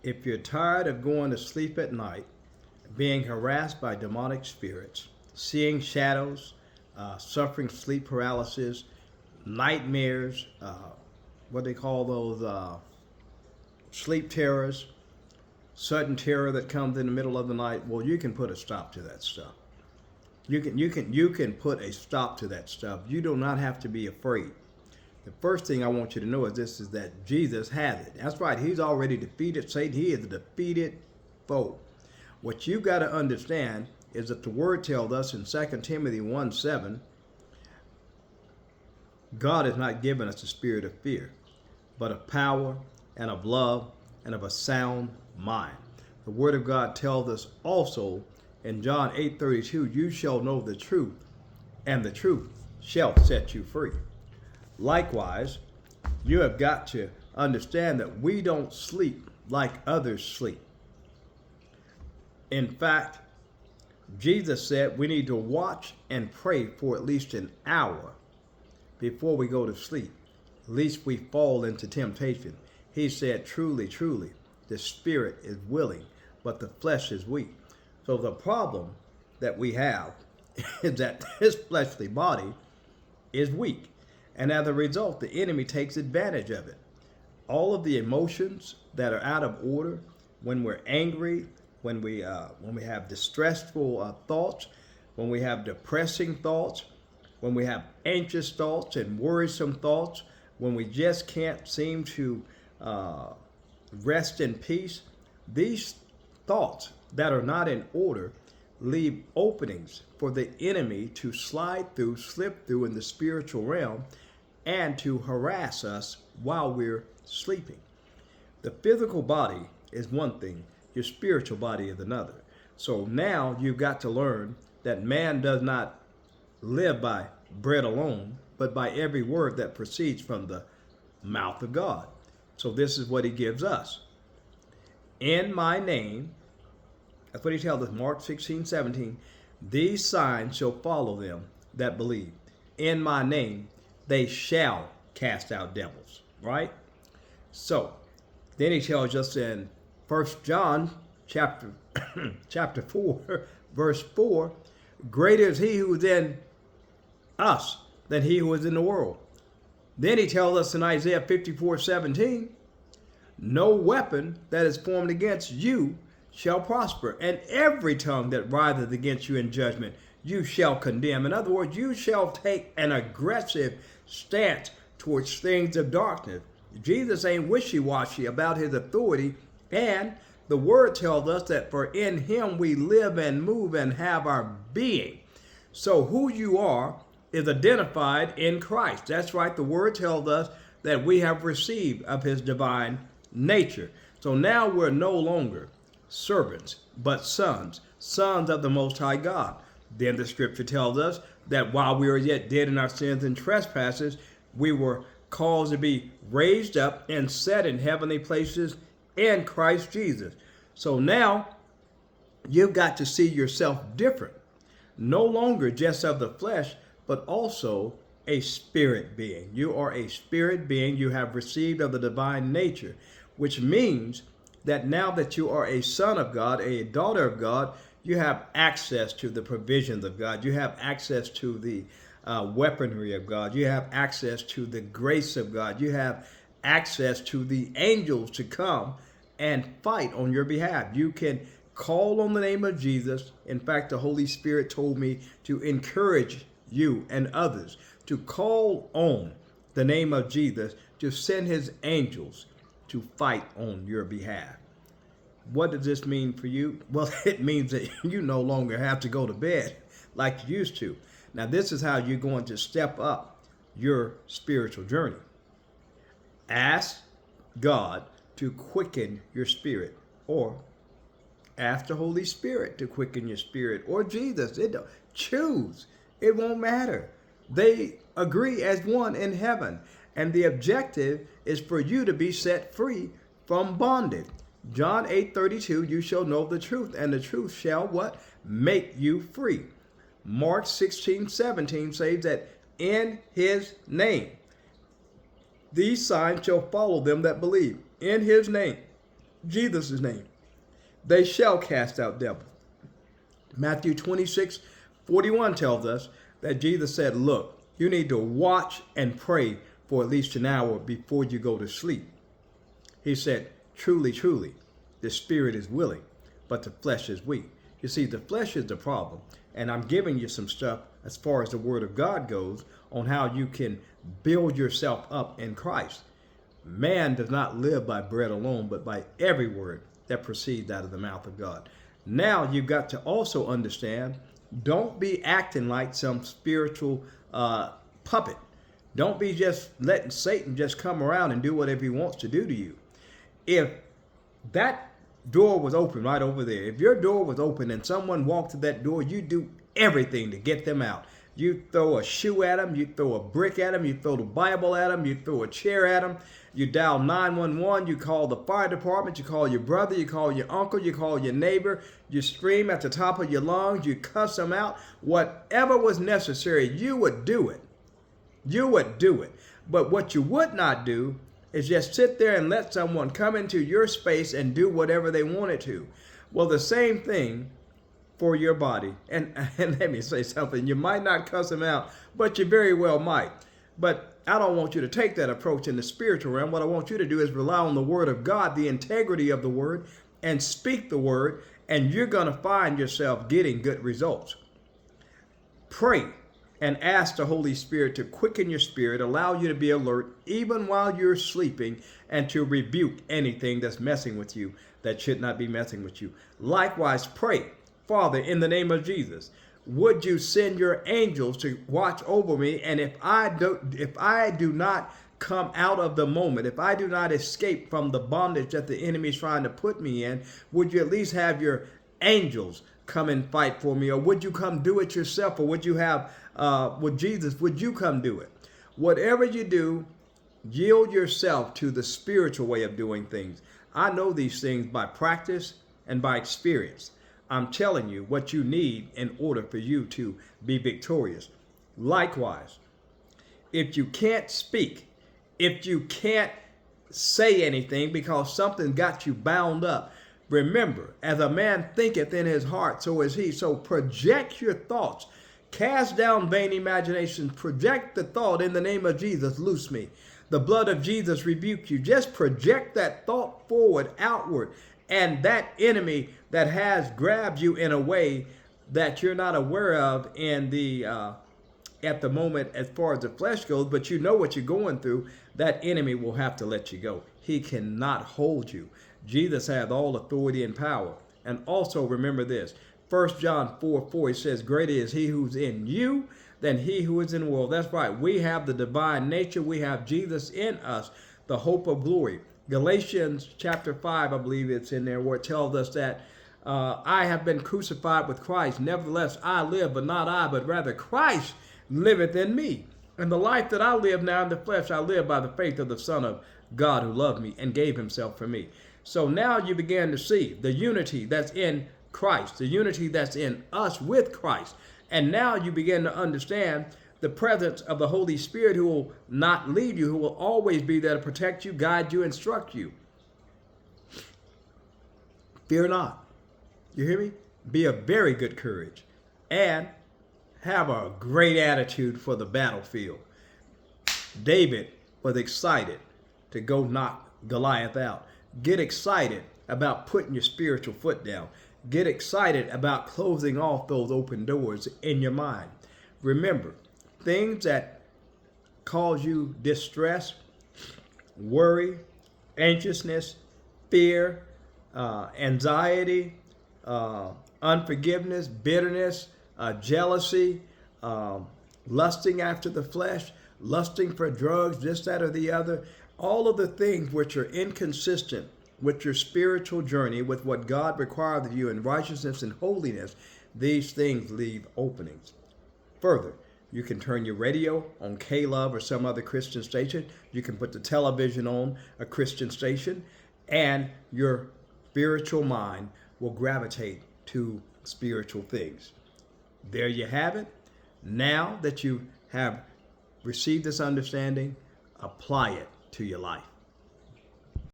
If you're tired of going to sleep at night, being harassed by demonic spirits, seeing shadows, suffering sleep paralysis, nightmares, what they call those sleep terrors, sudden terror that comes in the middle of the night, well, you can put a stop to that stuff. You can put a stop to that stuff. You do not have to be afraid. The first thing I want you to know is this: is that Jesus has it. That's right. He's already defeated Satan. He is a defeated foe. What you got to understand is that the word tells us in 2 Timothy 1:7, God has not given us a spirit of fear, but of power and of love and of a sound mind. The word of God tells us also in John 8:32, you shall know the truth, and the truth shall set you free. Likewise, you have got to understand that we don't sleep like others sleep. In fact, Jesus said we need to watch and pray for at least an hour before we go to sleep, lest we fall into temptation. He said, truly, truly, the spirit is willing, but the flesh is weak. So the problem that we have is that this fleshly body is weak. And as a result, the enemy takes advantage of it. All of the emotions that are out of order, when we're angry, when we have distressful thoughts, when we have depressing thoughts, when we have anxious thoughts and worrisome thoughts, when we just can't seem to rest in peace, these thoughts that are not in order leave openings for the enemy to slide through, slip through in the spiritual realm, and to harass us while we're sleeping. The physical body is one thing, your spiritual body is another. So now you've got to learn that man does not live by bread alone, but by every word that proceeds from the mouth of God. So this is what he gives us. In my name, that's what he tells us, Mark 16:17, these signs shall follow them that believe. In my name, they shall cast out devils, right? So then he tells us in 1 John chapter 4, verse 4, greater is he who is in us than he who is in the world. Then he tells us in Isaiah 54:17, no weapon that is formed against you shall prosper, and every tongue that riseth against you in judgment you shall condemn. In other words, you shall take an aggressive stance towards things of darkness. Jesus ain't wishy-washy about his authority, and the word tells us that for in him we live and move and have our being. So who you are is identified in Christ. That's right. The word tells us that we have received of his divine nature. So now we're no longer servants, but sons, sons of the Most High God. Then the scripture tells us that while we were yet dead in our sins and trespasses, we were caused to be raised up and set in heavenly places in Christ Jesus. So now you've got to see yourself different, no longer just of the flesh, but also a spirit being. You are a spirit being. You have received of the divine nature, which means that now that you are a son of God, a daughter of God, you have access to the provisions of God. You have access to the weaponry of God. You have access to the grace of God. You have access to the angels to come and fight on your behalf. You can call on the name of Jesus. In fact, the Holy Spirit told me to encourage you and others to call on the name of Jesus, to send his angels to fight on your behalf. What does this mean for you? Well, it means that you no longer have to go to bed like you used to. Now, this is how you're going to step up your spiritual journey. Ask God to quicken your spirit, or ask the Holy Spirit to quicken your spirit, or Jesus. Choose. It won't matter. They agree as one in heaven. And the objective is for you to be set free from bondage. John 8:32, you shall know the truth, and the truth shall what? Make you free. Mark 16:17 says that in his name, these signs shall follow them that believe. In his name, Jesus' name, they shall cast out devils. Matthew 26:41 tells us that Jesus said, look, you need to watch and pray for at least an hour before you go to sleep. He said, truly, truly, the spirit is willing, but the flesh is weak. You see, the flesh is the problem. And I'm giving you some stuff as far as the word of God goes on how you can build yourself up in Christ. Man does not live by bread alone, but by every word that proceeds out of the mouth of God. Now you've got to also understand, don't be acting like some spiritual puppet. Don't be just letting Satan just come around and do whatever he wants to do to you. If that door was open right over there, if your door was open and someone walked to that door, you do everything to get them out. You throw a shoe at them, you throw a brick at them, you throw the Bible at them, you throw a chair at them, you dial 911, you call the fire department, you call your brother, you call your uncle, you call your neighbor, you scream at the top of your lungs, you cuss them out. Whatever was necessary, you would do it. You would do it. But what you would not do is just sit there and let someone come into your space and do whatever they wanted to. Well, the same thing for your body. And let me say something. You might not cuss them out, but you very well might. But I don't want you to take that approach in the spiritual realm. What I want you to do is rely on the word of God, the integrity of the word, and speak the word, and you're going to find yourself getting good results. Pray and ask the Holy Spirit to quicken your spirit, allow you to be alert even while you're sleeping, and to rebuke anything that's messing with you that should not be messing with you. Likewise, pray, Father, in the name of Jesus, would you send your angels to watch over me? And if I do not come out of the moment, if I do not escape from the bondage that the enemy is trying to put me in, would you at least have your angels come and fight for me? Or would you come do it yourself? Or would you have, with Jesus, would you come do it? Whatever you do, yield yourself to the spiritual way of doing things. I know these things by practice and by experience. I'm telling you what you need in order for you to be victorious. Likewise, if you can't speak, if you can't say anything because something got you bound up, remember, as a man thinketh in his heart, so is he. So project your thoughts. Cast down vain imaginations. Project the thought, in the name of Jesus, loose me. The blood of Jesus rebuke you. Just project that thought forward, outward. And that enemy that has grabbed you in a way that you're not aware of in the at the moment as far as the flesh goes, but you know what you're going through, that enemy will have to let you go. He cannot hold you. Jesus has all authority and power. And also remember this, 1 John 4:4, it says, greater is he who's in you than he who is in the world. That's right. We have the divine nature. We have Jesus in us, the hope of glory. Galatians chapter 5, I believe it's in there, where it tells us that I have been crucified with Christ. Nevertheless, I live, but not I, but rather Christ liveth in me. And the life that I live now in the flesh, I live by the faith of the Son of God who loved me and gave himself for me. So now you begin to see the unity that's in Christ, the unity that's in us with Christ. And now you begin to understand the presence of the Holy Spirit, who will not leave you, who will always be there to protect you, guide you, instruct you. Fear not. You hear me? Be of very good courage and have a great attitude for the battlefield. David was excited to go knock Goliath out. Get excited about putting your spiritual foot down. Get excited about closing off those open doors in your mind. Remember, things that cause you distress, worry, anxiousness, fear, anxiety, unforgiveness, bitterness, jealousy, lusting after the flesh, lusting for drugs, this, that, or the other, all of the things which are inconsistent with your spiritual journey, with what God requires of you in righteousness and holiness, these things leave openings. Further, you can turn your radio on K-Love or some other Christian station. You can put the television on a Christian station, and your spiritual mind will gravitate to spiritual things. There you have it. Now that you have received this understanding, apply it to your life.